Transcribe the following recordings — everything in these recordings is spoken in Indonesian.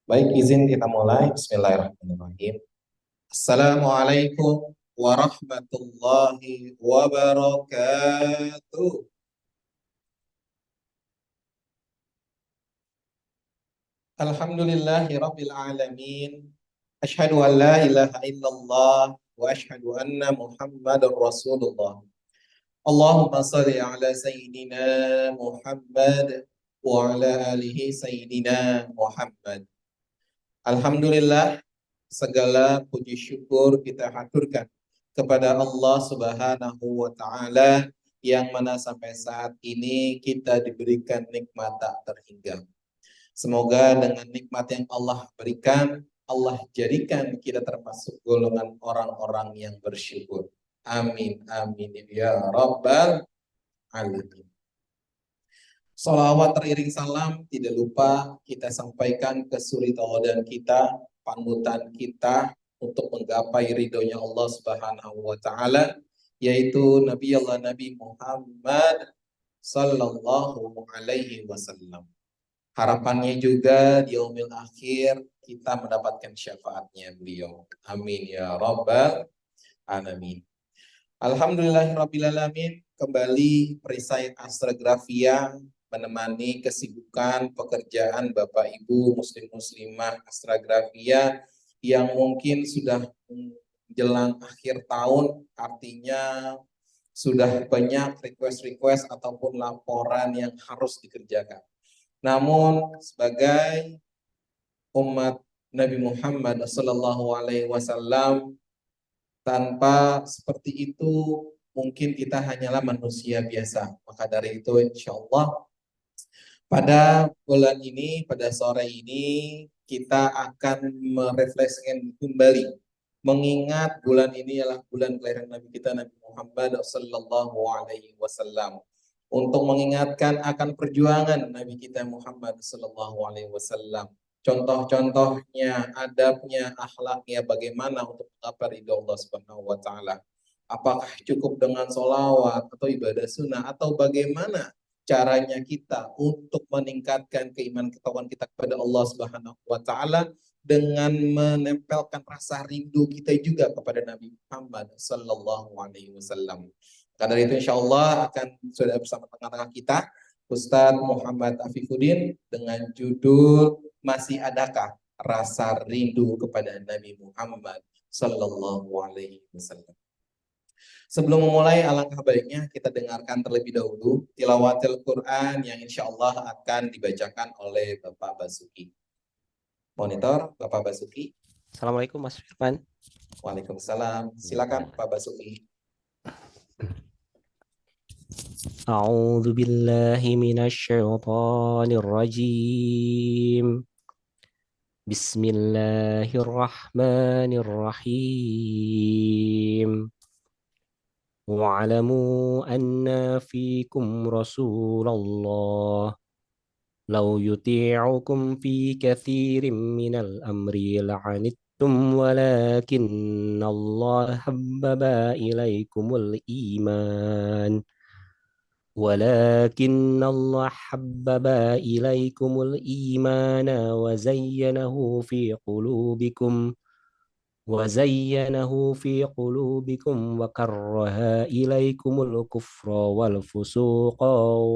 Baik, izin kita mulai. Bismillahirrahmanirrahim. Assalamualaikum warahmatullahi wabarakatuh. Alhamdulillahi rabbil alamin. Asyhadu an la ilaha illallah wa asyhadu anna Muhammadar Rasulullah. Allahumma salli ala sayyidina Muhammad wa ala alihi sayyidina Muhammad. Alhamdulillah, segala puji syukur kita haturkan kepada Allah Subhanahu wa taala yang mana sampai saat ini kita diberikan nikmat tak terhingga. Semoga dengan nikmat yang Allah berikan, Allah jadikan kita termasuk golongan orang-orang yang bersyukur. Amin amin ya rabbal alamin. Salawat teriring salam tidak lupa kita sampaikan ke suri tauladan kita, panutan kita untuk menggapai ridhonya Allah Subhanahu wa taala, yaitu Nabi Muhammad sallallahu alaihi wasallam. Harapannya juga di yaumil akhir kita mendapatkan syafaatnya beliau. Amin ya rabbal alamin. Alhamdulillahirabbil alamin. Kembali perisai Astrografia menemani kesibukan pekerjaan Bapak Ibu Muslim Muslimah Astrografia yang mungkin sudah menjelang akhir tahun, artinya sudah banyak request-request ataupun laporan yang harus dikerjakan. Namun sebagai umat Nabi Muhammad SAW, tanpa seperti itu mungkin kita hanyalah manusia biasa. Maka dari itu insya Allah pada bulan ini, pada sore ini kita akan merefleksikan kembali, mengingat bulan ini adalah bulan kelahiran Nabi kita Nabi Muhammad Sallallahu Alaihi Wasallam, untuk mengingatkan akan perjuangan Nabi kita Muhammad Sallallahu Alaihi Wasallam. Contoh-contohnya, adabnya, akhlaknya, bagaimana untuk menggapai ridho Allah Subhanahu Wa Taala. Apakah cukup dengan sholawat atau ibadah sunnah, atau bagaimana caranya kita untuk meningkatkan keimanan ketakwaan kita kepada Allah Subhanahu Wa Taala dengan menempelkan rasa rindu kita juga kepada Nabi Muhammad Sallallahu Alaihi Wasallam. Karena itu insya Allah akan sudah bersama tengah-tengah kita Ustadz Muhammad Afifuddin dengan judul Masih Adakah Rasa Rindu kepada Nabi Muhammad Sallallahu Alaihi Wasallam. Sebelum memulai, alangkah baiknya kita dengarkan terlebih dahulu tilawatil Quran yang insya Allah akan dibacakan oleh Bapak Basuki. Monitor Bapak Basuki. Assalamualaikum Mas Firman. Waalaikumsalam. Silakan Pak Basuki. A'udzu billahi minasyaitonir rajim. Bismillahirrahmanirrahim. Wa'lamu anna fikum Rasulullah law yuti'ukum fi katsirin minal amri la'anittum walakinna Allah habbaba ilaikumul iman ولكن الله حبب إليكم الإيمان وزينه في قلوبكم وكره إليكم الكفر والفسوق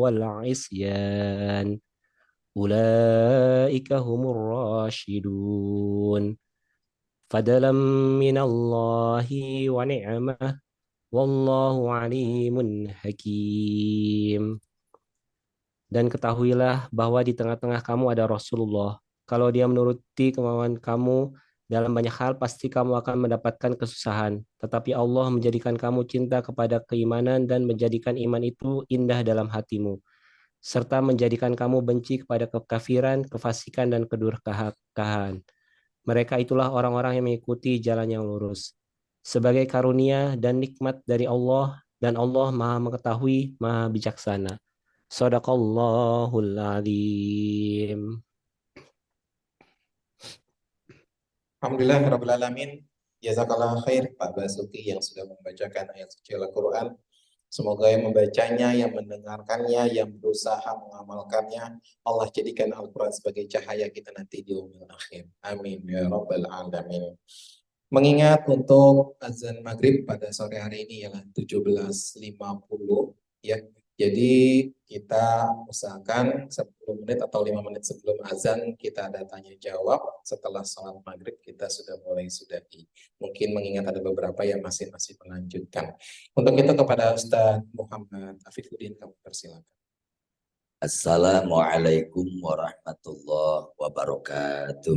والعصيان أولئك هم الراشدون فضلا من الله ونعمة Wallahu alimun hakim. Dan ketahuilah bahwa di tengah-tengah kamu ada Rasulullah. Kalau dia menuruti kemauan kamu dalam banyak hal, pasti kamu akan mendapatkan kesusahan. Tetapi Allah menjadikan kamu cinta kepada keimanan dan menjadikan iman itu indah dalam hatimu. Serta menjadikan kamu benci kepada kekafiran, kefasikan, dan kedurhakaan. Mereka itulah orang-orang yang mengikuti jalan yang lurus. Sebagai karunia dan nikmat dari Allah, dan Allah Maha Mengetahui, Maha Bijaksana. Shadaqallahul Adzim. Alhamdulillahirabbil alamin. Jazakallah khair Pak Basuki yang sudah membacakan ayat suci Al-Qur'an. Semoga yang membacanya, yang mendengarkannya, yang berusaha mengamalkannya, Allah jadikan Al-Quran sebagai cahaya kita nanti di yaumil akhir. Amin ya rabbal alamin. Mengingat untuk azan maghrib pada sore hari ini ialah 17.50 ya. Jadi kita usahakan 10 menit atau 5 menit sebelum azan kita ada tanya jawab. Setelah sholat maghrib kita sudah mulai sudahi. Mungkin mengingat ada beberapa yang masih melanjutkan. Untuk itu kepada Ustaz Muhammad Afifuddin kami persilakan. Assalamualaikum warahmatullahi wabarakatuh.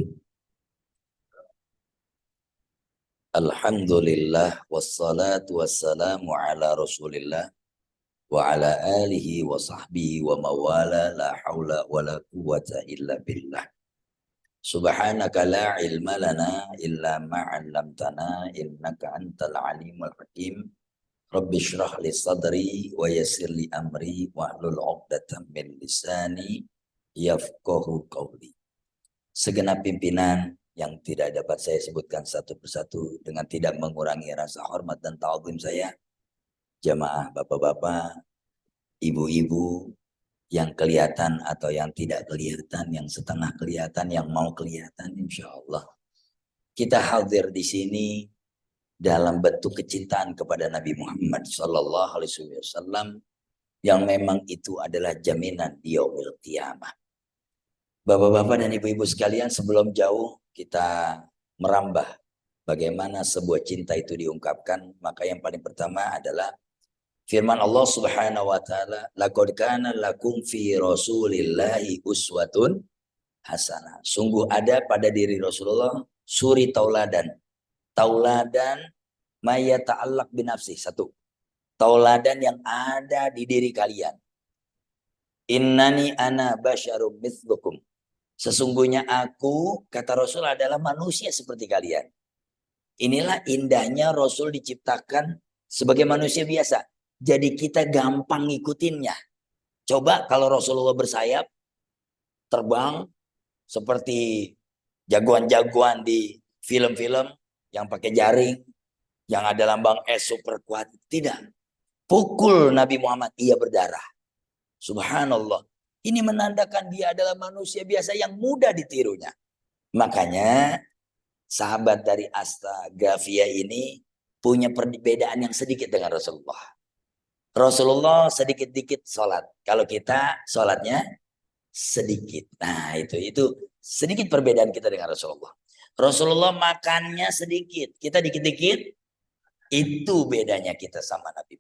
Alhamdulillah wassalatu wassalamu ala Rasulillah wa ala alihi wa sahbihi wa mawala la haula wa la quwwata illa billah. Subhanaka la ilma lana illa ma 'allamtana innaka antal alimul hakim. Rabbi shrah li sadri wa yassir li amri wahlul 'uqdatam min lisani yafqahu qawli. Segenap pimpinan yang tidak dapat saya sebutkan satu persatu dengan tidak mengurangi rasa hormat dan ta'zim saya, jamaah bapak-bapak, ibu-ibu yang kelihatan atau yang tidak kelihatan, yang setengah kelihatan, yang mau kelihatan, insya Allah kita hadir di sini dalam bentuk kecintaan kepada Nabi Muhammad Sallallahu Alaihi Wasallam yang memang itu adalah jaminan di yaumil qiyamah. Bapak-bapak dan ibu-ibu sekalian, sebelum jauh kita merambah bagaimana sebuah cinta itu diungkapkan, maka yang paling pertama adalah firman Allah Subhanahu wa taala, laqad kana lakum fi Rasulillahi uswatun hasanah. Sungguh ada pada diri Rasulullah suri tauladan. Tauladan maya ta'allaq binafsi. Satu. Tauladan yang ada di diri kalian. Innani ana basyarum mithlukum. Sesungguhnya aku, kata Rasul, adalah manusia seperti kalian. Inilah indahnya Rasul diciptakan sebagai manusia biasa. Jadi kita gampang ngikutinnya. Coba kalau Rasulullah bersayap, terbang seperti jagoan-jagoan di film-film yang pakai jaring, yang ada lambang S super kuat. Tidak. Pukul Nabi Muhammad, ia berdarah. Subhanallah. Ini menandakan dia adalah manusia biasa yang mudah ditirunya. Makanya sahabat dari Astagafia ini punya perbedaan yang sedikit dengan Rasulullah. Rasulullah sedikit-dikit sholat. Kalau kita sholatnya sedikit. Nah itu sedikit perbedaan kita dengan Rasulullah. Rasulullah makannya sedikit. Kita dikit-dikit. Itu bedanya kita sama Nabi.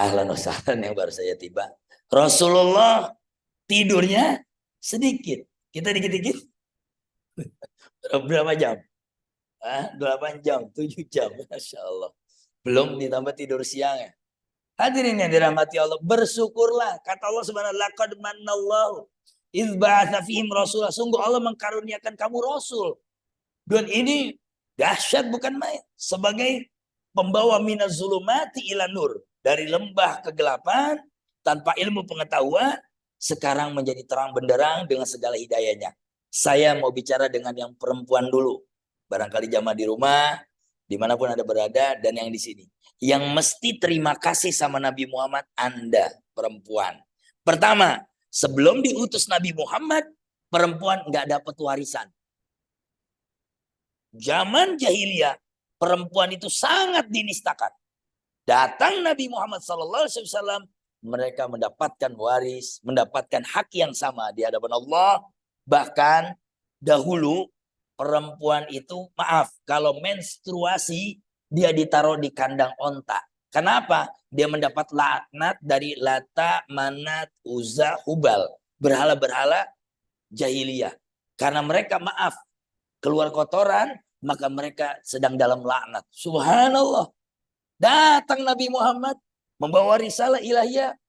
Ahlan wa sahlan yang baru saya tiba. Rasulullah tidurnya sedikit. Kita dikit-dikit. Berapa jam? 8 jam, 7 jam. Masya Allah. Belum ditambah tidur siangnya. Hadirin yang dirahmati Allah. Bersyukurlah. Kata Allah subhanahu wa ta'ala. Laqad mannallahu idz ba'atsa fihim rasulah. Sungguh Allah mengkaruniakan kamu Rasul. Dan ini dahsyat bukan main. Sebagai pembawa minaz zulumati ila nur. Dari lembah kegelapan. Tanpa ilmu pengetahuan, sekarang menjadi terang benderang dengan segala hidayahnya. Saya mau bicara dengan yang perempuan dulu. Barangkali jamaah di rumah, dimanapun Anda berada, dan yang di sini. Yang mesti terima kasih sama Nabi Muhammad, Anda perempuan. Pertama, sebelum diutus Nabi Muhammad, perempuan nggak dapat warisan. Zaman jahiliyah, perempuan itu sangat dinistakan. Datang Nabi Muhammad SAW, mereka mendapatkan waris, mendapatkan hak yang sama di hadapan Allah. Bahkan dahulu perempuan itu, maaf, kalau menstruasi dia ditaruh di kandang onta. Kenapa? Dia mendapat laknat dari Lata, Manat, Uzza, Hubal. Berhala-berhala jahiliyah. Karena mereka, maaf, keluar kotoran, maka mereka sedang dalam laknat. Subhanallah. Datang Nabi Muhammad membawa risalah ilahiyah.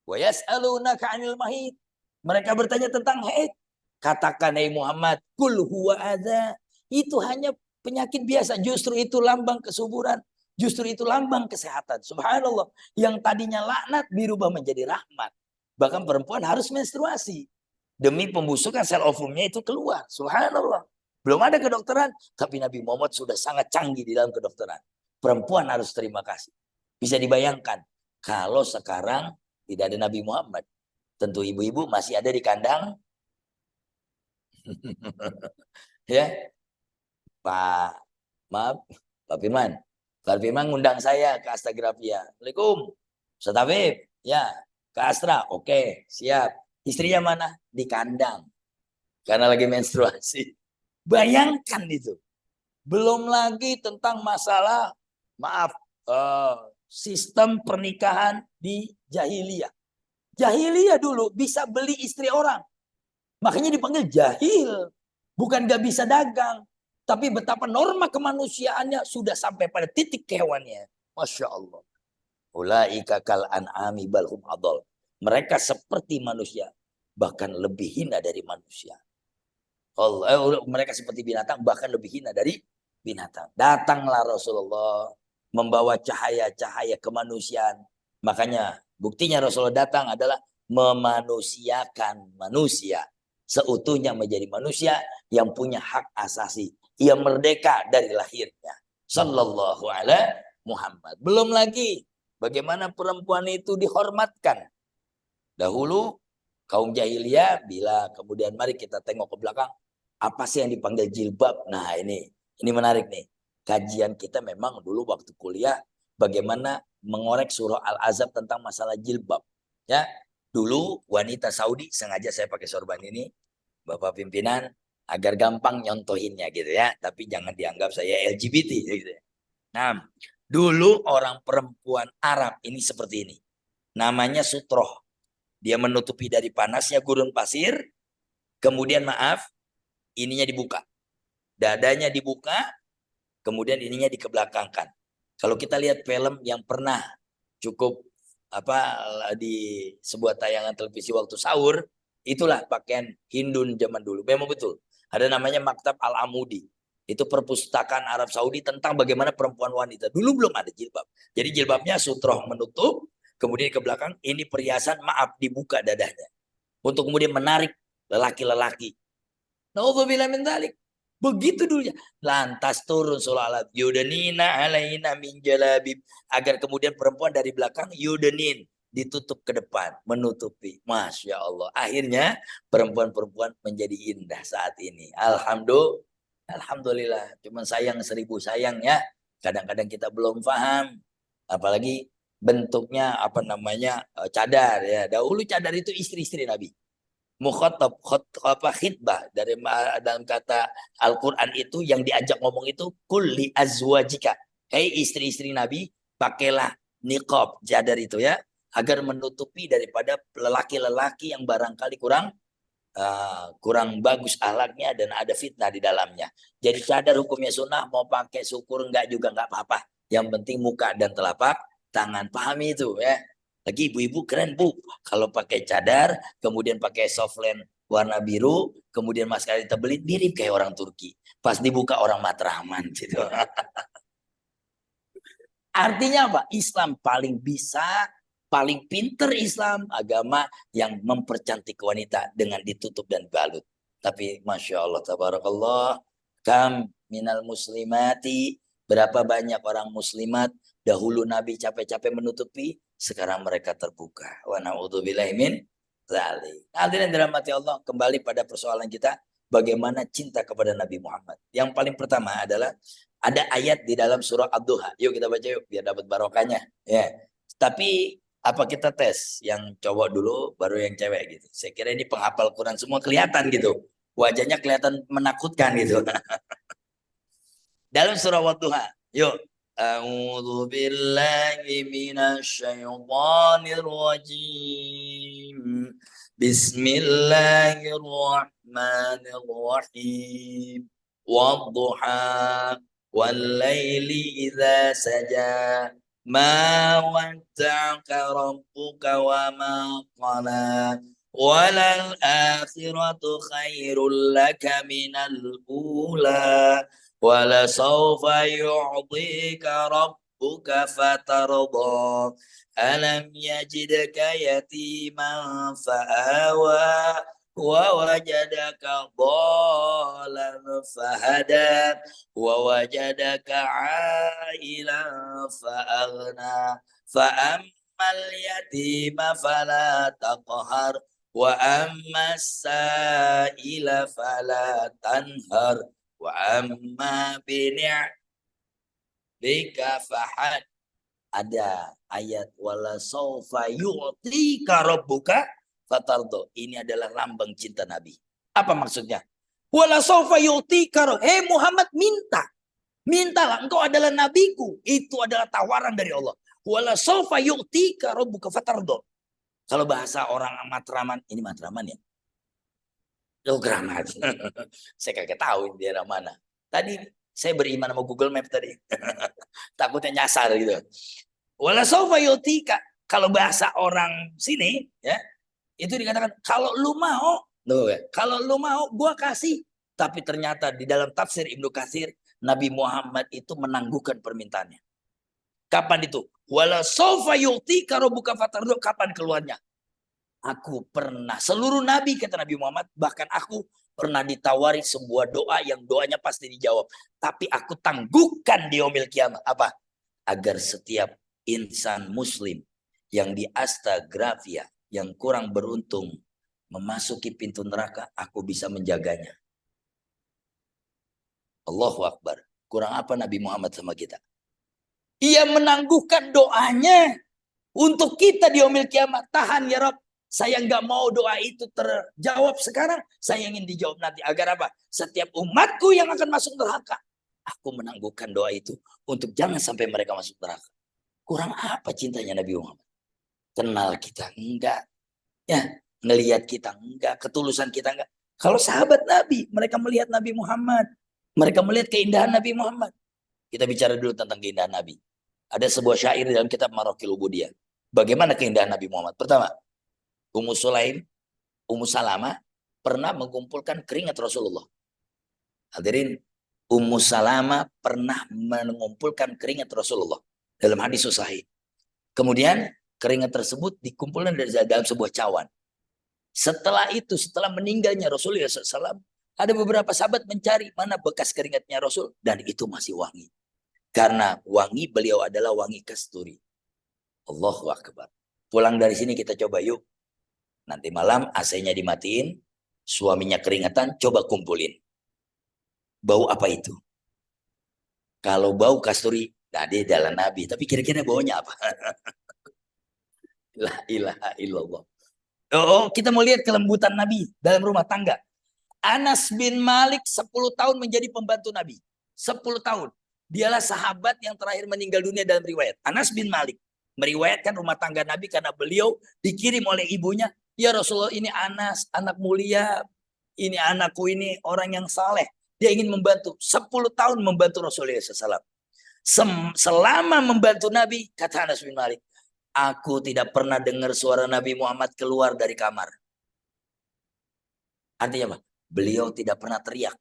Wa yas'alunaka 'anil mahid. Mereka bertanya tentang haid. Katakan hai Muhammad, kul huwa adza. Itu hanya penyakit biasa, justru itu lambang kesuburan, justru itu lambang kesehatan. Subhanallah. Yang tadinya laknat dirubah menjadi rahmat. Bahkan perempuan harus menstruasi. Demi pembusukan sel ovumnya itu keluar. Subhanallah. Belum ada kedokteran, tapi Nabi Muhammad sudah sangat canggih di dalam kedokteran. Perempuan harus terima kasih. Bisa dibayangkan kalau sekarang tidak ada Nabi Muhammad, tentu ibu-ibu masih ada di kandang. Ya, Pak, maaf, Pak Firman. Pak Firman ngundang saya ke Astagrafia. Assalamualaikum, Ustaz Habib. Ya, ke Astra. Oke, siap. Istrinya mana? Di kandang. Karena lagi menstruasi. Bayangkan itu. Belum lagi tentang masalah, maaf, sistem pernikahan di jahiliyah. Jahiliyah dulu bisa beli istri orang. Makanya dipanggil jahil. Bukan gak bisa dagang. Tapi betapa norma kemanusiaannya sudah sampai pada titik kehewannya. Masya Allah. Ulaika kal an'ami balhum adol. Mereka seperti manusia. Bahkan lebih hina dari manusia. Mereka seperti binatang. Bahkan lebih hina dari binatang. Datanglah Rasulullah. Membawa cahaya-cahaya kemanusiaan. Makanya buktinya Rasulullah datang adalah memanusiakan manusia. Seutuhnya menjadi manusia yang punya hak asasi. Ia merdeka dari lahirnya. Sallallahu alaihi Muhammad. Belum lagi bagaimana perempuan itu dihormatkan. Dahulu kaum jahiliyah bila kemudian mari kita tengok ke belakang. Apa sih yang dipanggil jilbab? Nah ini menarik nih. Kajian kita memang dulu waktu kuliah bagaimana mengorek surah Al-Azab tentang masalah jilbab. Ya, dulu wanita Saudi, sengaja saya pakai sorban ini, Bapak pimpinan, agar gampang nyontohinnya gitu ya. Tapi jangan dianggap saya LGBT gitu ya. Nah, dulu orang perempuan Arab ini seperti ini. Namanya sutroh. Dia menutupi dari panasnya gurun pasir. Kemudian maaf, ininya dibuka. Dadanya dibuka, kemudian ininya dikebelakangkan. Kalau kita lihat film yang pernah cukup di sebuah tayangan televisi waktu sahur, itulah pakaian Hindun zaman dulu. Memang betul. Ada namanya Maktab Al-Amudi. Itu perpustakaan Arab Saudi tentang bagaimana perempuan wanita. Dulu belum ada jilbab. Jadi jilbabnya sutroh menutup, kemudian ke belakang ini perhiasan, maaf, dibuka dadanya. Untuk kemudian menarik lelaki-lelaki. Nauzubillah min dzalik. Begitu dulunya. Lantas turun surah yudanina alaina min jalabib. Agar kemudian perempuan dari belakang yudanin. Ditutup ke depan. Menutupi. Masya Allah. Akhirnya perempuan-perempuan menjadi indah saat ini. Alhamdulillah. Cuman sayang 1000 sayang ya. Kadang-kadang kita belum paham. Apalagi bentuknya cadar ya. Dahulu cadar itu istri-istri Nabi. Mukhatab khitbah dari dalam kata Al-Qur'an itu yang diajak ngomong itu kulli azwajika. Hei istri-istri Nabi, pakailah niqab, cadar itu ya, agar menutupi daripada lelaki-lelaki yang barangkali kurang bagus akhlaknya dan ada fitnah di dalamnya. Jadi cadar hukumnya sunnah, mau pakai syukur enggak juga enggak apa-apa. Yang penting muka dan telapak tangan, pahami itu ya. Lagi ibu-ibu keren bu, kalau pakai cadar, kemudian pakai softland warna biru, kemudian masker ditebelin, mirip kayak orang Turki. Pas dibuka orang Matraman gitu. Artinya apa? Islam paling bisa, paling pinter Islam, agama yang mempercantik wanita dengan ditutup dan balut. Tapi Masya Allah, tabarakallah, kam minal muslimati, berapa banyak orang muslimat, dahulu Nabi capek-capek menutupi, sekarang mereka terbuka. Wa na'udzubillahi min dzalik. Hadirin dirahmati Allah, kembali pada persoalan kita, bagaimana cinta kepada Nabi Muhammad. Yang paling pertama adalah ada ayat di dalam surah Ad-Duha. Yuk kita baca yuk biar dapat barokahnya. Ya. Tapi apa kita tes yang cowok dulu baru yang cewek gitu. Saya kira ini penghafal Quran semua kelihatan gitu. Wajahnya kelihatan menakutkan gitu. Dalam surah Ad-Duha. Yuk. A'udzu billahi minasyaitonir rajim. Bismillahirrahmanirrahim. Wadduha wal-laili idza saja. Ma wadda'aka rabbuka wa ma qala. Walal akhiratu khairul laka minal ula. Wala sawfa yu'tika rabbuka fatarda. Alam yajidka yatiman fa'awa wa wajadaka dhalan fahada wa wajadaka 'ailan fa'aghna Fa ammal yatima fala taqhar wa ammas sa'ila fala tanhar wa amma bi ni'mika fahad. Ada ayat wala saufa yu'tika rabbuka fatardo. Ini adalah lambang cinta Nabi. Apa maksudnya? Wala saufa yu'tika, hei Muhammad, mintalah, engkau adalah nabiku. Itu adalah tawaran dari Allah. Wala saufa yu'tika rabbuka fatardo. Kalau bahasa orang Matraman, ini Matraman ya? Oh, Keramat. Saya kagak tahu di daerah mana. Tadi saya beriman sama Google Map tadi. Takutnya nyasar gitu. Wala saufa yu'tika. Kalau bahasa orang sini ya, itu dikatakan kalau lu mau, kalau lu mau gua kasih. Tapi ternyata di dalam tafsir Ibnu Katsir, Nabi Muhammad itu menangguhkan permintaannya. Kapan itu? Wala saufa yu'tika rabbuka fatardo. Kapan keluarnya? Aku pernah, seluruh nabi kata Nabi Muhammad, bahkan aku pernah ditawari sebuah doa yang doanya pasti dijawab. Tapi aku tangguhkan di yaumil kiamah. Apa? Agar setiap insan muslim yang di Astagrafia, yang kurang beruntung memasuki pintu neraka, aku bisa menjaganya. Allahu Akbar. Kurang apa Nabi Muhammad sama kita? Ia menangguhkan doanya untuk kita di yaumil kiamat. Tahan ya Rabb. Saya nggak mau doa itu terjawab sekarang. Saya ingin dijawab nanti. Agar apa? Setiap umatku yang akan masuk neraka, aku menangguhkan doa itu untuk jangan sampai mereka masuk neraka. Kurang apa cintanya Nabi Muhammad? Kenal kita enggak. Ya, ngelihat kita enggak. Ketulusan kita enggak. Kalau sahabat Nabi, mereka melihat Nabi Muhammad. Mereka melihat keindahan Nabi Muhammad. Kita bicara dulu tentang keindahan Nabi. Ada sebuah syair dalam kitab Maraqil Ubudiyah. Bagaimana keindahan Nabi Muhammad? Pertama, Ummu Salamah pernah mengumpulkan keringat Rasulullah. Hadirin, Ummu Salamah pernah mengumpulkan keringat Rasulullah dalam hadis sahih. Kemudian keringat tersebut dikumpulkan dalam sebuah cawan. Setelah itu, setelah meninggalnya Rasulullah SAW, ada beberapa sahabat mencari mana bekas keringatnya Rasul, dan itu masih wangi. Karena wangi beliau adalah wangi kasturi. Allahu Akbar. Pulang dari sini kita coba yuk. Nanti malam AC-nya dimatiin, suaminya keringatan, coba kumpulin. Bau apa itu? Kalau bau kasturi, nah dia jalan Nabi. Tapi kira-kira baunya apa? La ilaha illallah. Oh, kita mau lihat kelembutan Nabi dalam rumah tangga. Anas bin Malik 10 tahun menjadi pembantu Nabi. 10 tahun. Dialah sahabat yang terakhir meninggal dunia dalam riwayat. Anas bin Malik meriwayatkan rumah tangga Nabi karena beliau dikirim oleh ibunya. Ya Rasulullah, ini Anas, anak mulia. Ini anakku, ini orang yang saleh. Dia ingin membantu. 10 tahun membantu Rasulullah SAW. Selama membantu Nabi, kata Anas bin Malik, aku tidak pernah dengar suara Nabi Muhammad keluar dari kamar. Artinya apa? Beliau tidak pernah teriak.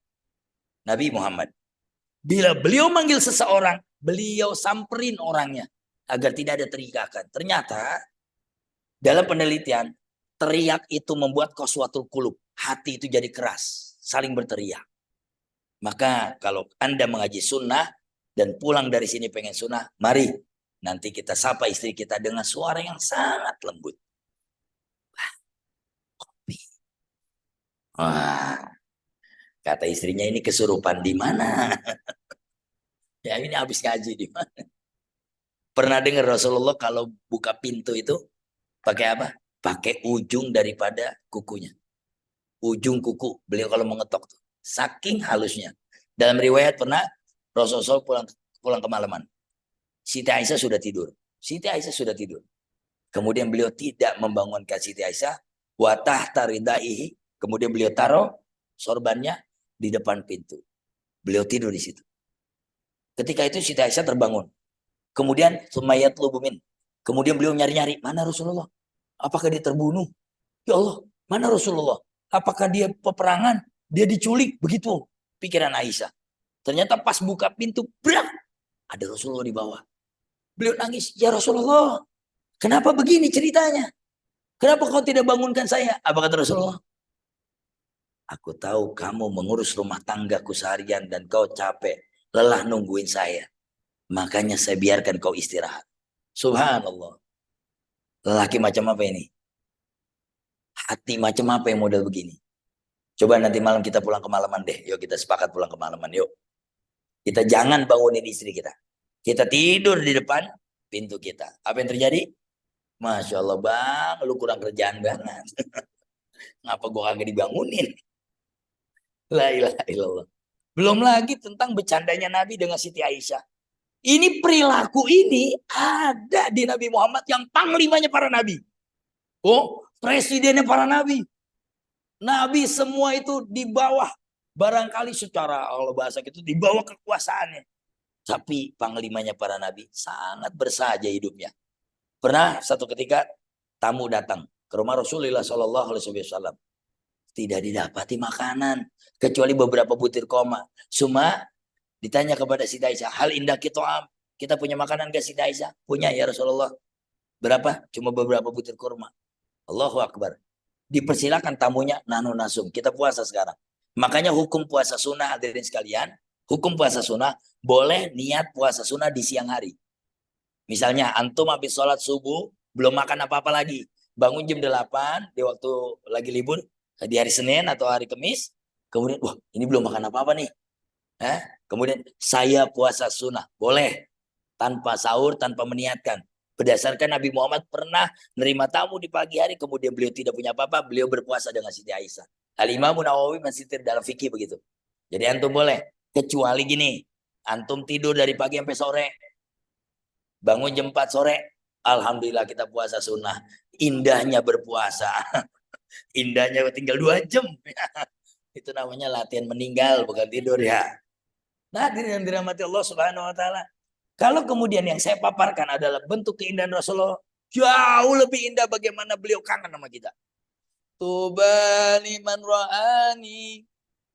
Nabi Muhammad. Bila beliau manggil seseorang, beliau samperin orangnya agar tidak ada teriakan. Ternyata dalam penelitian, teriak itu membuat qaswatul qulub. Hati itu jadi keras, saling berteriak. Maka kalau Anda mengaji sunnah dan pulang dari sini pengen sunnah, mari nanti kita sapa istri kita dengan suara yang sangat lembut. Wah, kopi. Wah, kata istrinya, ini kesurupan di mana? Ya ini habis ngaji di mana? Pernah dengar Rasulullah kalau buka pintu itu pakai apa? Pakai ujung daripada kukunya. Ujung kuku beliau kalau mengetok tuh. Saking halusnya. Dalam riwayat pernah Rasulullah pulang kemalaman. Siti Aisyah sudah tidur. Siti Aisyah sudah tidur. Kemudian beliau tidak membangunkan Siti Aisyah. Wa tahta ridaihi. Kemudian beliau taruh sorbannya di depan pintu. Beliau tidur di situ. Ketika itu Siti Aisyah terbangun. Kemudian sumayat lubumin. Kemudian beliau nyari-nyari, mana Rasulullah? Apakah dia terbunuh? Ya Allah, mana Rasulullah? Apakah dia peperangan? Dia diculik? Begitu pikiran Aisyah. Ternyata pas buka pintu, brak, ada Rasulullah di bawah. Beliau nangis, ya Rasulullah, kenapa begini ceritanya? Kenapa kau tidak bangunkan saya? Apa kata Rasulullah? Aku tahu kamu mengurus rumah tanggaku seharian dan kau capek, lelah nungguin saya. Makanya saya biarkan kau istirahat. Subhanallah. Lelaki macam apa ini? Hati macam apa yang model begini? Coba nanti malam kita pulang kemalaman deh. Yuk kita sepakat pulang kemalaman. Yuk. Kita jangan bangunin istri kita. Kita tidur di depan pintu kita. Apa yang terjadi? Masya Allah bang, lu kurang kerjaan banget. Ngapa gua kagak dibangunin? La ilaha illallah. Belum lagi tentang bercandanya Nabi dengan Siti Aisyah. Ini perilaku ini ada di Nabi Muhammad yang panglimanya para nabi. Oh, presidennya para nabi. Nabi semua itu di bawah. Barangkali secara Allah bahasa gitu di bawah kekuasaannya. Tapi panglimanya para nabi sangat bersahaja hidupnya. Pernah satu ketika tamu datang ke rumah Rasulullah SAW. Tidak didapati makanan. Kecuali beberapa butir koma. Cuma ditanya kepada Siti Aisyah. Hal indah kita. Kita punya makanan gak Siti Aisyah? Punya ya Rasulullah. Berapa? Cuma beberapa butir kurma. Allahu Akbar. Dipersilakan tamunya nano nasum. Kita puasa sekarang. Makanya hukum puasa sunnah hadirin sekalian. Hukum puasa sunnah boleh niat puasa sunnah di siang hari. Misalnya antum habis sholat subuh belum makan apa-apa lagi. Bangun jam 8 di waktu lagi libur. Di hari Senin atau hari Kamis. Kemudian wah ini belum makan apa-apa nih. Kemudian saya puasa sunnah. Boleh. Tanpa sahur, tanpa meniatkan. Berdasarkan Nabi Muhammad pernah menerima tamu di pagi hari, kemudian beliau tidak punya apa-apa, beliau berpuasa dengan Siti Aisyah. Al-Imam Nawawi masih dalam fikih begitu. Jadi antum boleh, kecuali gini, antum tidur dari pagi sampai sore, bangun jam 4 sore, alhamdulillah kita puasa sunnah. Indahnya berpuasa, indahnya tinggal 2 jam. Itu namanya latihan meninggal, bukan tidur ya. Nah, yang dirahmati Allah Subhanahu Wa Taala. Kalau kemudian yang saya paparkan adalah bentuk keindahan Rasulullah, jauh lebih indah bagaimana beliau kangen sama kita. Tuba liman ra'ani,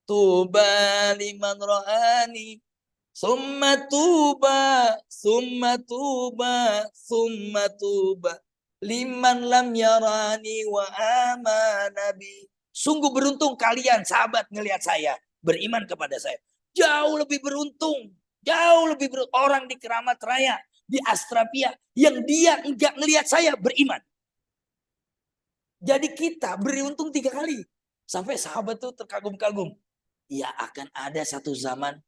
tuba liman ra'ani, summa tuba, summa tuba, summa tuba, liman lam yarani wa amanabi. Sungguh beruntung kalian sahabat ngelihat saya, beriman kepada saya. Jauh lebih beruntung. Jauh lebih orang di Keramat Raya, di Astrapia, yang dia enggak ngelihat saya beriman. Jadi kita beruntung 3 kali. Sampai sahabat tuh terkagum-kagum. Ya akan ada satu zaman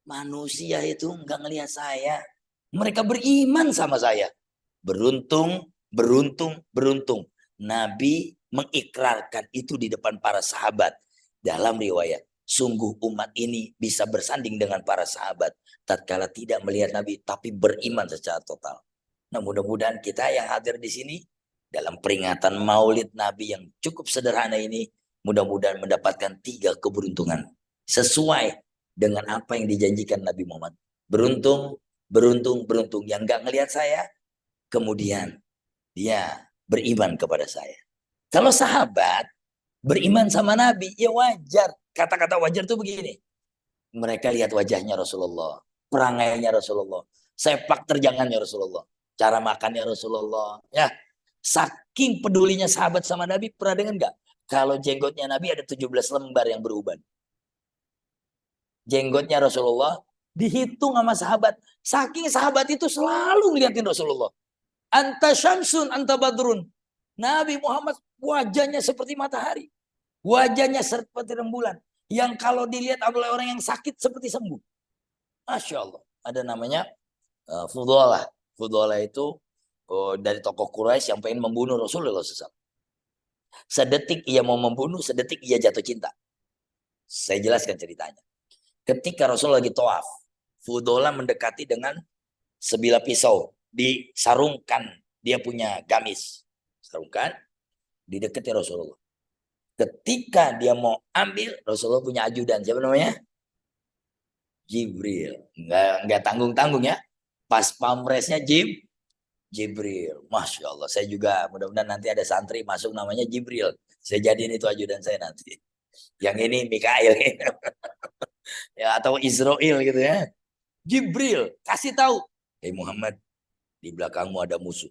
manusia itu enggak ngelihat saya. Mereka beriman sama saya. Beruntung, beruntung, beruntung. Nabi mengikrarkan itu di depan para sahabat. Dalam riwayat. Sungguh umat ini bisa bersanding dengan para sahabat tatkala tidak melihat Nabi tapi beriman secara total. Nah, mudah-mudahan kita yang hadir di sini dalam peringatan Maulid Nabi yang cukup sederhana ini mudah-mudahan mendapatkan 3 keberuntungan sesuai dengan apa yang dijanjikan Nabi Muhammad. Beruntung, beruntung, beruntung. Yang enggak ngelihat saya kemudian dia beriman kepada saya. Kalau sahabat beriman sama Nabi ya wajar. Kata-kata wajar tuh begini. Mereka lihat wajahnya Rasulullah. Perangainya Rasulullah. Sepak terjangannya Rasulullah. Cara makannya Rasulullah. Ya, saking pedulinya sahabat sama Nabi. Pernah dengar nggak? Kalau jenggotnya Nabi ada 17 lembar yang beruban. Jenggotnya Rasulullah dihitung sama sahabat. Saking sahabat itu selalu ngeliatin Rasulullah. Anta syamsun, anta badrun. Nabi Muhammad wajahnya seperti matahari. Wajahnya seperti rembulan. Yang kalau dilihat oleh orang yang sakit seperti sembuh. Masya Allah. Ada namanya Fudalah. Fudalah itu dari tokoh Quraisy yang pengen membunuh Rasulullah SAW. Sedetik ia mau membunuh, sedetik ia jatuh cinta. Saya jelaskan ceritanya. Ketika Rasulullah lagi tawaf, Fudalah mendekati dengan sebilah pisau. Disarungkan. Dia punya gamis. Sarungkan. Didekati Rasulullah. Ketika dia mau ambil, Rasulullah punya ajudan. Siapa namanya? Jibril. Enggak tanggung-tanggung ya. Pas pamresnya Jibril. Masya Allah. Saya juga mudah-mudahan nanti ada santri masuk namanya Jibril. Saya jadiin itu ajudan saya nanti. Yang ini Mikail. Ya, atau Israel gitu ya. Jibril. Kasih tahu. Hei Muhammad. Di belakangmu ada musuh.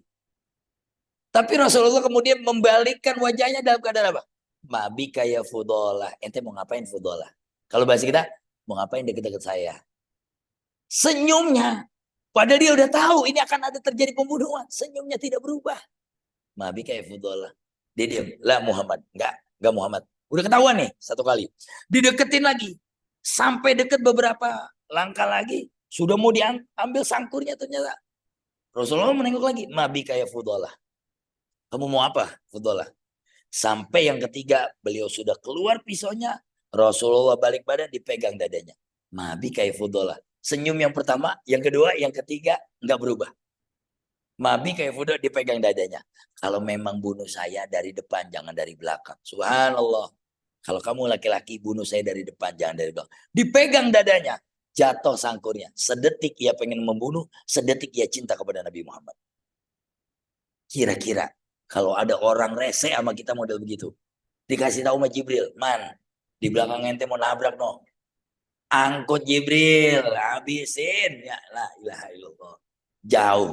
Tapi Rasulullah kemudian membalikkan wajahnya dalam keadaan apa? Mabi kayak Fudalah. Ente mau ngapain Fudalah? Kalau bahasa kita, mau ngapain deket-deket saya? Senyumnya Padahal dia udah tahu ini akan ada terjadi pembunuhan. Senyumnya tidak berubah. Ma bika ya Fudhalah. Dia diam. Lah Muhammad. Enggak Muhammad. Udah ketahuan nih satu kali. Dideketin lagi. Sampai deket beberapa langkah lagi. Sudah mau diambil sangkurnya ternyata. Rasulullah menengok lagi. Ma bika ya Fudhalah. Kamu mau apa Fudhalah? Sampai yang ketiga beliau sudah keluar pisaunya. Rasulullah balik badan dipegang dadanya. Ma bika ya Fudhalah. Senyum yang pertama, yang kedua, yang ketiga enggak berubah. Mabi kayak Fudo dipegang dadanya. Kalau memang bunuh saya dari depan, jangan dari belakang. Subhanallah. Kalau kamu laki-laki bunuh saya dari depan, jangan dari belakang. Dipegang dadanya. Jatuh sangkurnya. Sedetik ia pengen membunuh, sedetik ia cinta kepada Nabi Muhammad. Kira-kira kalau ada orang rese sama kita model begitu. Dikasih tahu sama Jibril. Man, di belakang ente mau nabrak no. Angkut Jibril, habisin. Ya la ilaha illallah.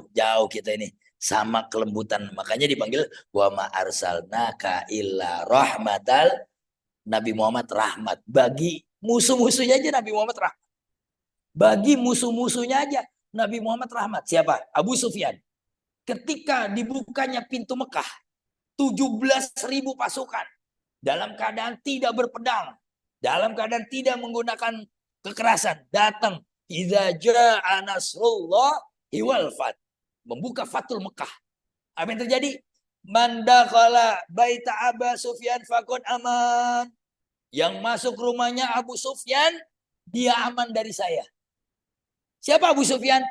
Jauh kita ini sama kelembutan. Makanya dipanggil wa ma arsalnaka illa rahmatal. Nabi Muhammad rahmat. Bagi musuh-musuhnya aja Nabi Muhammad rahmat. Bagi musuh-musuhnya aja Nabi Muhammad rahmat. Siapa? Abu Sufyan. Ketika dibukanya pintu Mekah, 17.000 pasukan dalam keadaan tidak berpedang, dalam keadaan tidak menggunakan kekerasan, datang. Idza jaa nasrullah wal fath. Membuka Fathul Mekah. Apa yang terjadi? Man dakhala baita Abu Sufyan faqad aman. Yang masuk rumahnya Abu Sufyan, dia aman dari saya. Siapa Abu Sufyan?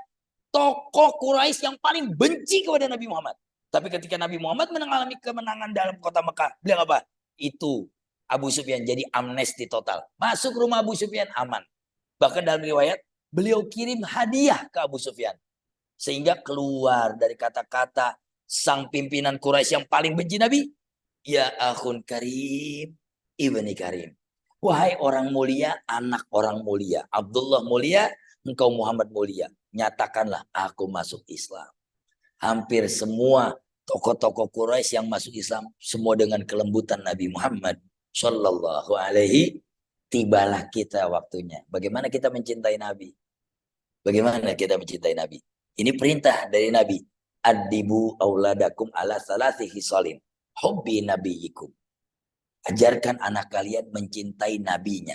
Tokoh Quraisy yang paling benci kepada Nabi Muhammad. Tapi ketika Nabi Muhammad mengalami kemenangan dalam kota Mekah, beliau apa? Itu Abu Sufyan jadi amnesti total. Masuk rumah Abu Sufyan aman. Bahkan dalam riwayat, beliau kirim hadiah ke Abu Sufyan. Sehingga keluar dari kata-kata sang pimpinan Quraisy yang paling benci Nabi. Ya akhun karim, ibni karim. Wahai orang mulia, anak orang mulia. Abdullah mulia, engkau Muhammad mulia. Nyatakanlah aku masuk Islam. Hampir semua tokoh-tokoh Quraisy yang masuk Islam, semua dengan kelembutan Nabi Muhammad Sallallahu Alaihi. Tibalah kita waktunya. Bagaimana kita mencintai Nabi? Bagaimana kita mencintai Nabi? Ini perintah dari Nabi. Adibu auladakum ala salasi hisalin. Hubbi nabiyikum. Ajarkan anak kalian mencintai nabinya.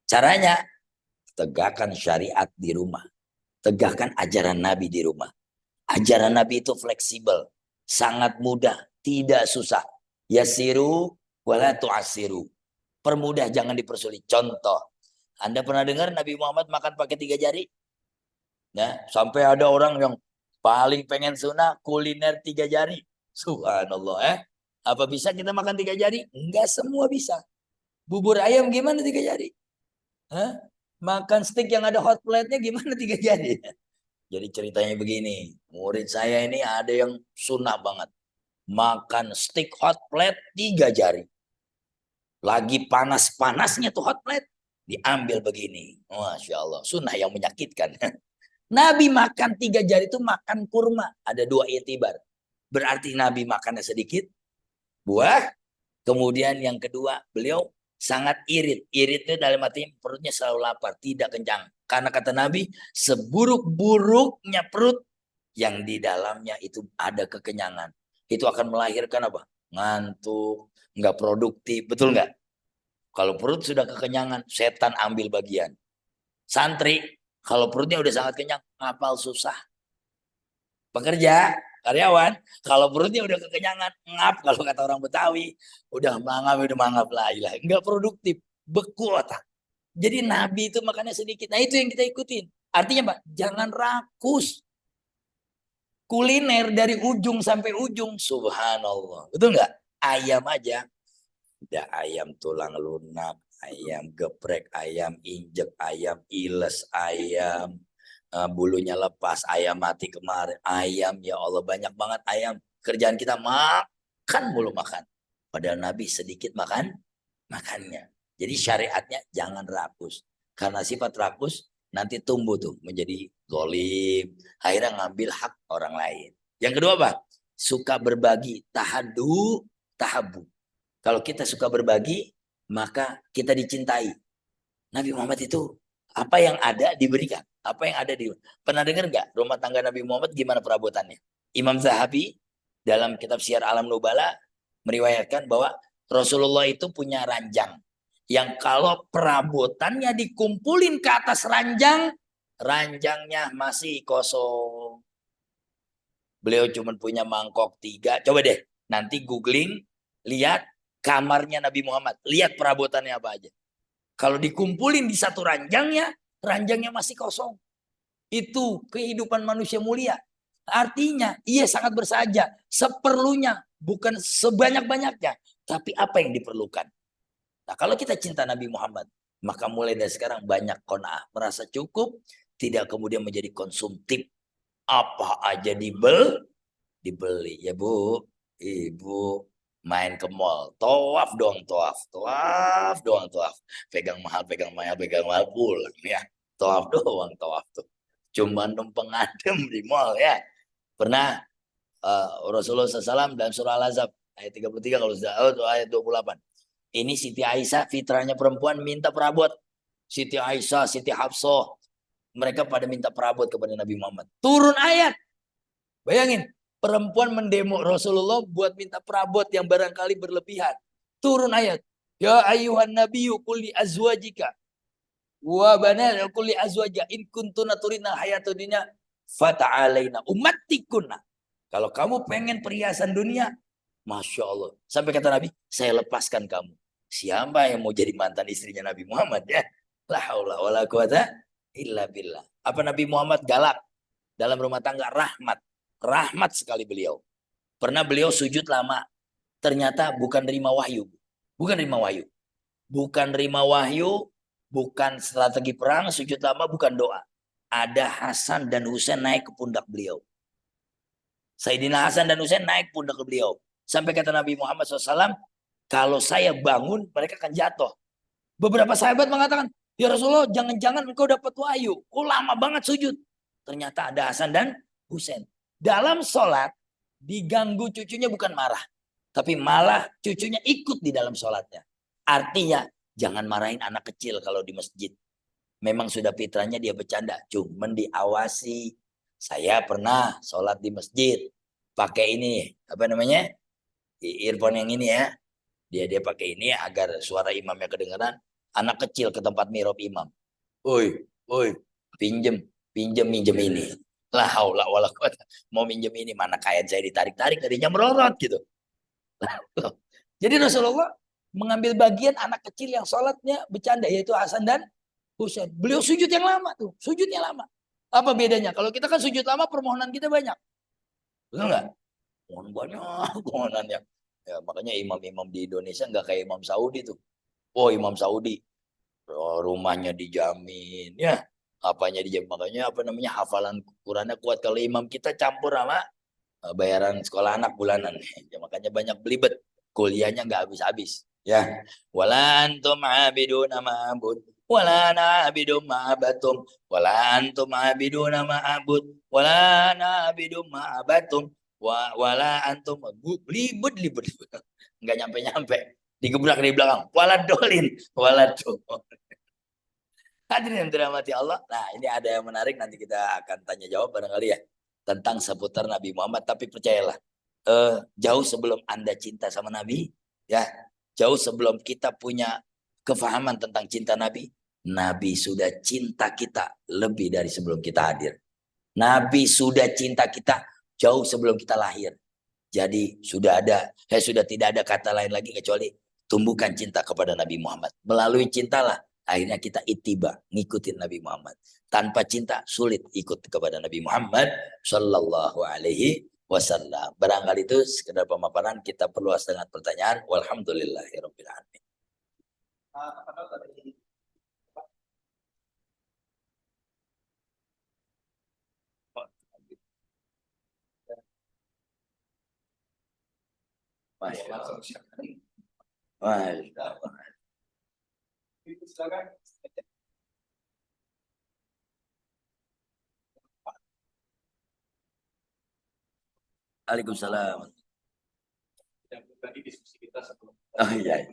Caranya, tegakkan syariat di rumah. Tegakkan ajaran Nabi di rumah. Ajaran Nabi itu fleksibel. Sangat mudah. Tidak susah. Yasiru wala tu'asiru. Permudah, jangan dipersulit. Contoh. Anda pernah dengar Nabi Muhammad makan pakai 3 jari? Ya, sampai ada orang yang paling pengen sunnah kuliner 3 jari. Subhanallah. Apa bisa kita makan 3 jari? Enggak semua bisa. Bubur ayam gimana 3 jari? Makan steak yang ada hot plate-nya gimana 3 jari? Jadi ceritanya begini. Murid saya ini ada yang sunnah banget. Makan steak hot plate 3 jari. Lagi panas-panasnya tuh hot plate. Diambil begini. Masya Allah. Sunnah yang menyakitkan. Nabi makan 3 jari itu makan kurma. Ada 2 itibar. Berarti Nabi makannya sedikit. Buah. Kemudian yang kedua, beliau sangat irit. Irit itu dalam arti perutnya selalu lapar. Tidak kenyang. Karena kata Nabi, seburuk-buruknya perut, yang di dalamnya itu ada kekenyangan. Itu akan melahirkan apa? Ngantuk. Nggak produktif. Betul nggak? Kalau perut sudah kekenyangan, setan ambil bagian. Santri, kalau perutnya udah sangat kenyang, ngapal susah. Pekerja, karyawan, kalau perutnya udah kekenyangan, ngap kalau kata orang Betawi, udah mangap lah, nggak produktif, beku otak. Jadi Nabi itu makannya sedikit. Nah itu yang kita ikutin. Artinya Pak, jangan rakus. Kuliner dari ujung sampai ujung, subhanallah. Betul nggak? Ayam aja. Ada ayam tulang lunak, ayam geprek, ayam injek, ayam iles, ayam bulunya lepas, ayam mati kemarin, ayam ya Allah banyak banget ayam. Kerjaan kita makan mulu makan. Padahal Nabi sedikit makannya. Jadi syariatnya jangan rakus. Karena sifat rakus nanti tumbuh tuh menjadi zalim. Akhirnya ngambil hak orang lain. Yang kedua apa? Suka berbagi. Tahadu, tahabu. Kalau kita suka berbagi, maka kita dicintai. Nabi Muhammad itu Apa yang ada diberikan. Apa yang ada di pernah dengar nggak rumah tangga Nabi Muhammad gimana perabotannya? Imam Zahabi dalam kitab Syiar Alam Nubala meriwayatkan bahwa Rasulullah itu punya ranjang yang kalau perabotannya dikumpulin ke atas ranjang, ranjangnya masih kosong. Beliau cuma punya mangkok 3. Coba deh nanti googling, lihat kamarnya Nabi Muhammad, lihat perabotannya apa aja. Kalau dikumpulin di satu ranjangnya, ranjangnya masih kosong. Itu kehidupan manusia mulia. Artinya ia sangat bersahaja, seperlunya, bukan sebanyak-banyaknya, tapi apa yang diperlukan. Nah, kalau kita cinta Nabi Muhammad, maka mulai dari sekarang banyak qanaah, merasa cukup, tidak kemudian menjadi konsumtif. Apa aja dibeli. Ya Bu, Ibu main ke mall, tawaf doang tawaf, tawaf doang tawaf, pegang mahal pulang ya, tawaf doang tawaf tuh, cuma numpang adem di mall ya. Pernah Rasulullah SAW dalam surah Al-Ahzab ayat 33 kalau sudah ayat 28. Ini Siti Aisyah fitrahnya perempuan minta perabot. Siti Aisyah, Siti Hafsah, mereka pada minta perabot kepada Nabi Muhammad. Turun ayat. Bayangin, perempuan mendemo Rasulullah buat minta perabot yang barangkali berlebihan. Turun ayat. Ya ayuhan nabiyyu qul li azwajika wa banat qul li azwajika in kuntuna turidna hayatud dunya fata'alaina ummatikunna. Kalau kamu pengen perhiasan dunia, Masya Allah. Sampai kata Nabi, saya lepaskan kamu. Siapa yang mau jadi mantan istrinya Nabi Muhammad ya? La haula wala quwata illa billah. Apa Nabi Muhammad galak? Dalam rumah tangga rahmat. Rahmat sekali beliau. Pernah beliau sujud lama. Ternyata bukan nerima wahyu. Bukan nerima wahyu. Bukan nerima wahyu. Bukan strategi perang. Sujud lama bukan doa. Ada Hasan dan Husain naik ke pundak beliau. Sayyidina Hasan dan Husain naik pundak ke beliau. Sampai kata Nabi Muhammad SAW, kalau saya bangun, mereka akan jatuh. Beberapa sahabat mengatakan, ya Rasulullah, jangan-jangan engkau dapat wahyu. Kok lama banget sujud? Ternyata ada Hasan dan Husain. Dalam sholat, diganggu cucunya bukan marah. Tapi malah cucunya ikut di dalam sholatnya. Artinya, jangan marahin anak kecil kalau di masjid. Memang sudah fitrahnya dia bercanda. Cuman diawasi. Saya pernah sholat di masjid. Pakai ini, apa namanya? Earphone yang ini ya. Dia pakai ini agar suara imamnya kedengaran. Anak kecil ke tempat mihrab imam. Oi, pinjem ini. La haula wala quwata. Mau minjem ini, mana kain saya ditarik-tarik tadinya merorot gitu. Jadi Rasulullah mengambil bagian anak kecil yang sholatnya bercanda, yaitu Hasan dan Husain. Beliau sujud yang lama tuh, sujudnya lama. Apa bedanya? Kalau kita kan sujud lama, permohonan kita banyak. Betul nggak? Mohon banyak permohonannya. Ya, makanya imam-imam di Indonesia nggak kayak Imam Saudi tuh. Oh, Imam Saudi rumahnya dijamin ya, apanya dijamin, makanya apa namanya hafalan Qurannya kuat. Kalau imam kita campur sama bayaran sekolah anak bulanan ya, makanya banyak belibet, kuliahnya nggak habis-habis ya. Wala antum abiduna ma'bud wala na'budu ma'abatum wala antum abiduna ma'bud wala na'budu ma'abatum wala antum libet nggak nyampe digebrak di belakang waladolin hadirin yang dirahmati Allah. Nah, ini ada yang menarik, nanti kita akan tanya jawab barangkali ya tentang seputar Nabi Muhammad. Tapi percayalah, jauh sebelum Anda cinta sama Nabi, ya, jauh sebelum kita punya kefahaman tentang cinta Nabi, Nabi sudah cinta kita lebih dari sebelum kita hadir. Nabi sudah cinta kita jauh sebelum kita lahir. Jadi sudah tidak ada kata lain lagi kecuali tumbuhkan cinta kepada Nabi Muhammad. Melalui cintalah akhirnya kita ittiba, ngikutin Nabi Muhammad. Tanpa cinta sulit ikut kepada Nabi Muhammad Sallallahu Alaihi Wasallam. Barangkali itu sekedar pemaparan, kita perluas dengan pertanyaan. Walhamdulillahirabbil alamin. Silakan. Waalaikumsalam. Tadi diskusi kita sebelum. Oh iya.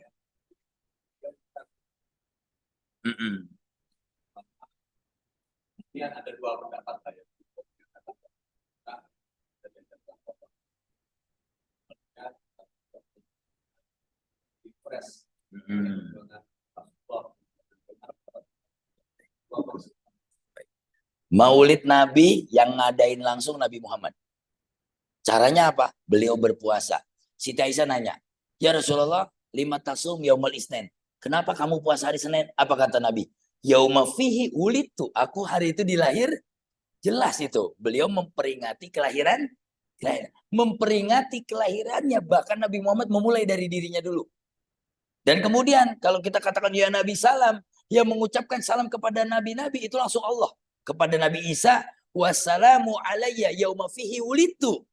Kemudian ada dua pendapat saya. Maulid Nabi yang ngadain langsung Nabi Muhammad. Caranya apa? Beliau berpuasa. Siti Aisyah nanya, ya Rasulullah, lima tasum yaumal isnen. Kenapa kamu puasa hari Senin? Apa kata Nabi? Yauma fihi ulitu. Aku hari itu dilahir. Jelas itu. Beliau memperingati kelahiran. Memperingati kelahirannya. Bahkan Nabi Muhammad memulai dari dirinya dulu. Dan kemudian kalau kita katakan ya Nabi salam. Yang mengucapkan salam kepada Nabi-Nabi itu langsung Allah. Kepada Nabi Isa. Wassalamu alayya yauma fihi ulitu.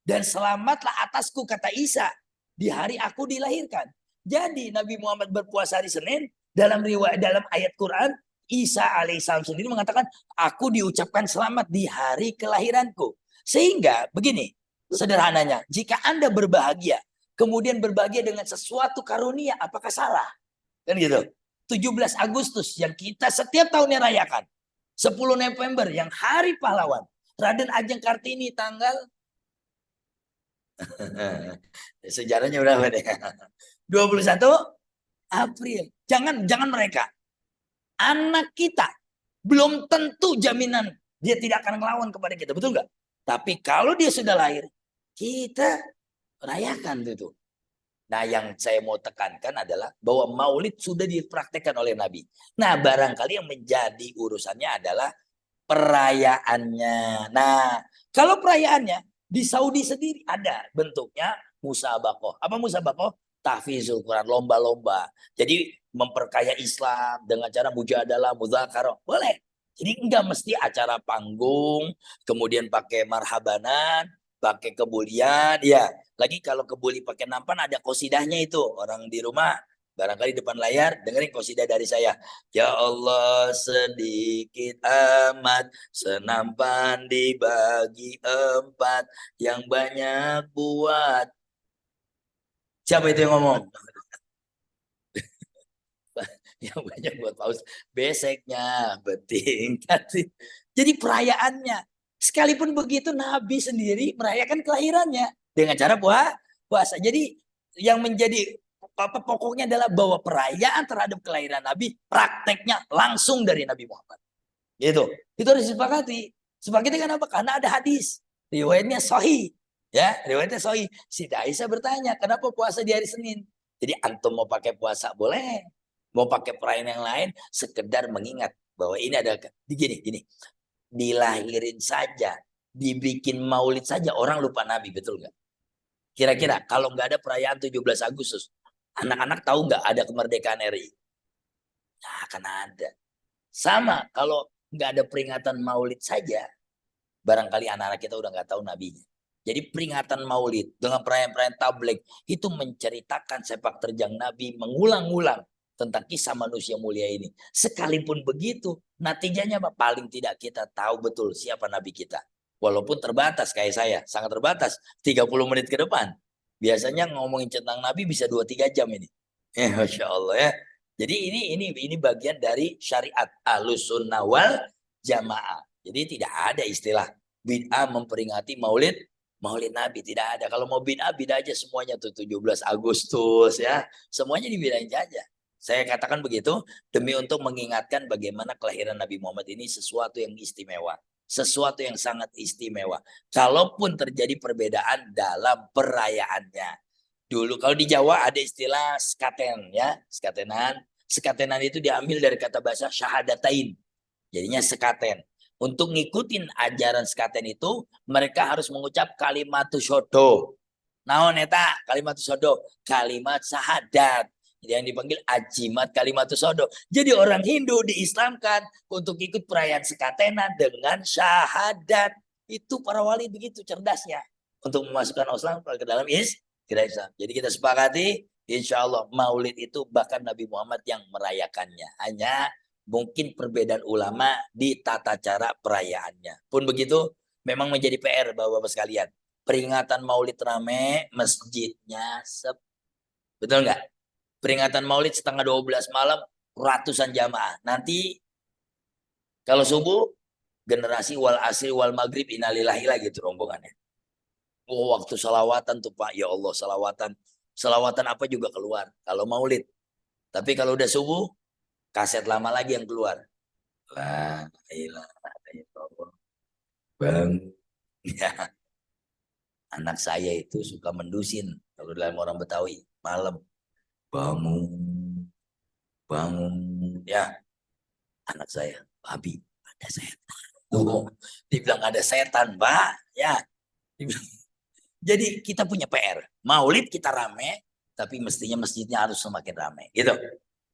Dan selamatlah atasku kata Isa di hari aku dilahirkan. Jadi Nabi Muhammad berpuasa hari Senin dalam riwayat dalam ayat Quran Isa alaihissalam sendiri mengatakan aku diucapkan selamat di hari kelahiranku. Sehingga begini sederhananya, jika Anda berbahagia kemudian berbahagia dengan sesuatu karunia, apakah salah? Kan gitu. 17 Agustus yang kita setiap tahunnya rayakan. 10 November yang hari pahlawan. Raden Ajeng Kartini tanggal sejarahnya berapa deh? 21 April. Jangan mereka. Anak kita belum tentu jaminan dia tidak akan melawan kepada kita, betul nggak? Tapi kalau dia sudah lahir, kita rayakan itu. Nah, yang saya mau tekankan adalah bahwa Maulid sudah dipraktekkan oleh Nabi. Nah, barangkali yang menjadi urusannya adalah perayaannya. Nah, kalau perayaannya di Saudi sendiri ada bentuknya musabakoh. Apa musabakoh? Tahfizul Quran, lomba-lomba. Jadi memperkaya Islam dengan cara mujadalah, mudzakarah. Boleh. Jadi enggak mesti acara panggung, kemudian pakai marhabanan, pakai kebulian. Ya, lagi kalau kebuli pakai nampan ada kosidahnya itu. Orang di rumah barangkali depan layar dengerin qasidah dari saya. Ya Allah sedikit amat senampan dibagi empat yang banyak buat. Siapa itu yang ngomong? Yang banyak buat paus. Beseknya beting. Jadi perayaannya. Sekalipun begitu Nabi sendiri merayakan kelahirannya dengan cara puasa. Jadi yang menjadi apa pokoknya adalah bahwa perayaan terhadap kelahiran Nabi prakteknya langsung dari Nabi Muhammad. Gitu. Itu harus disepakati. Sepakati kenapa? Karena ada hadis. Riwayatnya sahih. Ya, riwayatnya sahih. Siti Aisyah bertanya, kenapa puasa di hari Senin? Jadi antum mau pakai puasa boleh. Mau pakai perayaan yang lain sekedar mengingat bahwa ini ada gini. Dilahirin saja, dibikin maulid saja orang lupa Nabi, betul nggak? Kira-kira kalau nggak ada perayaan 17 Agustus, anak-anak tahu nggak ada kemerdekaan RI? Nah, akan ada. Sama kalau nggak ada peringatan maulid saja, barangkali anak-anak kita udah nggak tahu nabinya. Jadi peringatan maulid dengan perayaan-perayaan tabligh itu menceritakan sepak terjang Nabi, mengulang-ulang tentang kisah manusia mulia ini. Sekalipun begitu, natijanya apa? Paling tidak kita tahu betul siapa Nabi kita. Walaupun terbatas kayak saya, sangat terbatas, 30 menit ke depan. Biasanya ngomongin tentang Nabi bisa 2-3 jam ini. Masya Allah ya. Jadi ini bagian dari syariat Ahlus Sunnah wal Jamaah. Jadi tidak ada istilah bid'ah memperingati Maulid Nabi, tidak ada. Kalau mau bid'ah aja semuanya tuh 17 Agustus ya. Semuanya dibidain aja. Saya katakan begitu demi untuk mengingatkan bagaimana kelahiran Nabi Muhammad ini sesuatu yang istimewa. Sesuatu yang sangat istimewa. Kalaupun terjadi perbedaan dalam perayaannya. Dulu kalau di Jawa ada istilah sekaten ya, sekatenan. Sekatenan itu diambil dari kata bahasa syahadatain. Jadinya sekaten. Untuk ngikutin ajaran sekaten itu, mereka harus mengucap kalimat syodo. Naon eta kalimat syodo? Kalimat syahadat. Yang dipanggil ajimat kalimat syodo. Jadi orang Hindu diislamkan untuk ikut perayaan sekatenan dengan syahadat. Itu para wali begitu cerdasnya. Untuk memasukkan Islam ke dalam Islam. Jadi kita sepakati, insya Allah maulid itu bahkan Nabi Muhammad yang merayakannya. Hanya mungkin perbedaan ulama di tata cara perayaannya. Pun begitu, memang menjadi PR Bapak-Bapak sekalian. Peringatan maulid rame, masjidnya sepi. Betul nggak? Peringatan maulid setengah 12 malam, ratusan jamaah. Nanti kalau subuh, generasi wal asri wal maghrib innalillahi lagi tuh rombongannya. Oh, waktu salawatan tuh Pak, ya Allah salawatan apa juga keluar kalau maulid. Tapi kalau udah subuh, kaset lama lagi yang keluar. La ilaha illallah. Bang, ya, anak saya itu suka mendusin kalau dalam orang Betawi malam bangun bangun ya anak saya babi ada setan tuh dibilang ada setan Pak ya dibilang. Jadi kita punya PR maulid kita rame tapi mestinya masjidnya harus semakin rame gitu.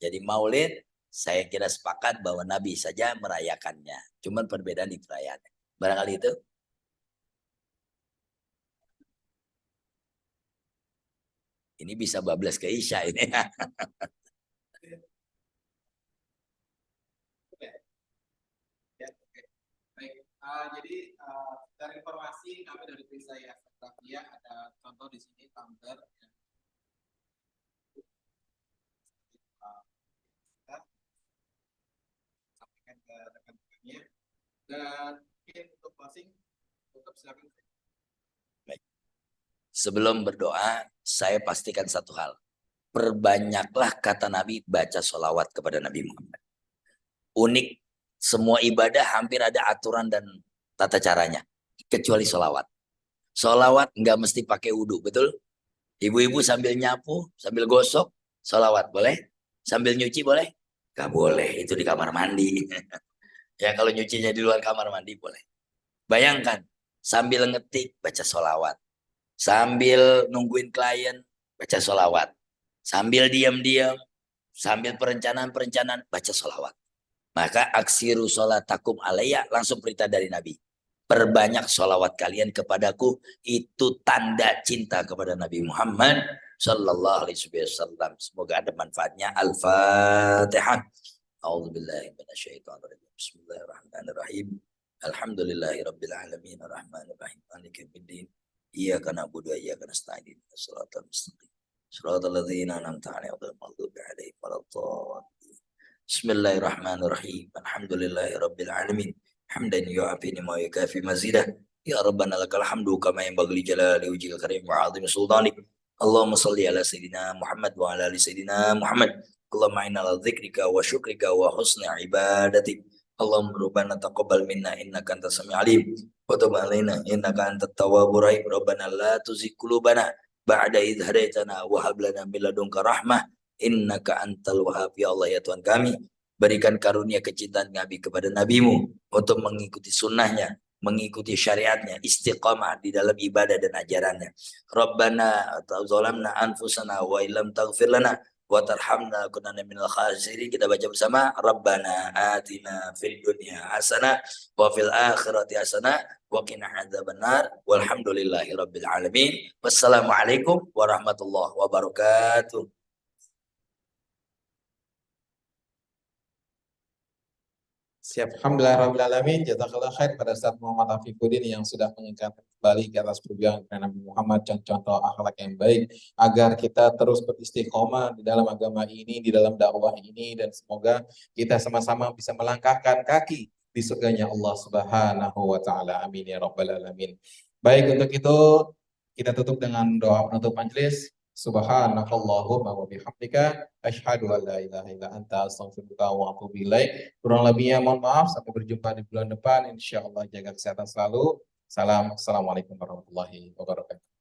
Jadi maulid saya kira sepakat bahwa Nabi saja merayakannya cuman perbedaan di perayaan barangkali itu. Ini bisa bablas ke Isya ini. Jadi dari informasi kami dari Trisaya Fotografia ada contoh di sini tumbler ya. Kita sampaikan ke rekan-rekannya dan mungkin untuk closing tutup silakan. Baik. Sebelum berdoa saya pastikan satu hal, perbanyaklah kata Nabi baca sholawat kepada Nabi Muhammad. Unik, semua ibadah hampir ada aturan dan tata caranya, kecuali sholawat. Sholawat nggak mesti pakai wudhu, betul? Ibu-ibu sambil nyapu, sambil gosok, sholawat boleh? Sambil nyuci boleh? Nggak boleh, itu di kamar mandi. Ya kalau nyucinya di luar kamar mandi boleh. Bayangkan, sambil ngetik baca sholawat. Sambil nungguin klien, baca sholawat. Sambil diam-diam, sambil perencanaan baca sholawat. Maka aksiru sholatakum alayya, langsung perintah dari Nabi. Perbanyak sholawat kalian kepadaku, itu tanda cinta kepada Nabi Muhammad sallallahu alaihi wasallam. Semoga ada manfaatnya. Al-Fatihah. A'udzubillahi minasyaitonir rajim. Bismillahirrahmanirrahim. Alhamdulillahirabbil alamin arrahmanir rahim maliki yaumiddin. Iyyaka na'budu wa iyyaka nasta'in. Shiratal mustaqim. Shiratal ladzina an'amta 'alaihim ghairil maghdubi 'alaihim waladdallin. Bismillahirrahmanirrahim. Alhamdulillahirabbil alamin. Hamdan yu'afini ma yukafi mazidah. Ya Rabbana lakal hamdu kama yanbaghi li jalali wajhikal karim wa 'azimi sultanik. Allahumma shalli ala sayidina Muhammad wa ala ali sayidina Muhammad. Allahumma inna ala dzikrika wa syukrika wa husni ibadatik. Allahumma rabbana taqabbal minna innaka antas samiul alim wa tub alaina innaka antat tawwabur rahim. Rabbana la tuzigh qulubana ba'da idh hadaitana wa hab lana min ladunka rahmah innaka antal wahhab. Ya Allah ya Tuhan kami, berikan karunia kecintaan Nabi kepada Nabimu untuk mengikuti sunnahnya, mengikuti syariatnya, istiqamah di dalam ibadah dan ajarannya. Rabbana zalamna anfusana wa illam taghfir lana wa tarhamna kunanna minal khasirin. Kita baca bersama. Rabbana atina fid dunya hasanah wa fil akhirati hasanah wa qina adzabannar. Walhamdulillahi rabbil alamin. Wassalamualaikum warahmatullahi wabarakatuh. Siap, alhamdulillahirrahmanirrahim. Jazakallah khair pada Ustaz Muhammad Afifuddin yang sudah mengingatkan kembali ke atas perjuangan Nabi Muhammad dan contoh akhlak yang baik agar kita terus beristiqomah di dalam agama ini, di dalam dakwah ini, dan semoga kita sama-sama bisa melangkahkan kaki di surganya Allah Subhanahu wa taala. Amin ya rabbal alamin. Baik, untuk itu kita tutup dengan doa penutup majelis. Subhanakallahumma wa bihamdika asyhadu an la ilaha illa anta astaghfiruka wa atubu ilaik. Kurang lebihnya mohon maaf, sampai berjumpa di bulan depan insyaallah. Jaga kesehatan selalu. Salam. Assalamualaikum warahmatullahi wabarakatuh.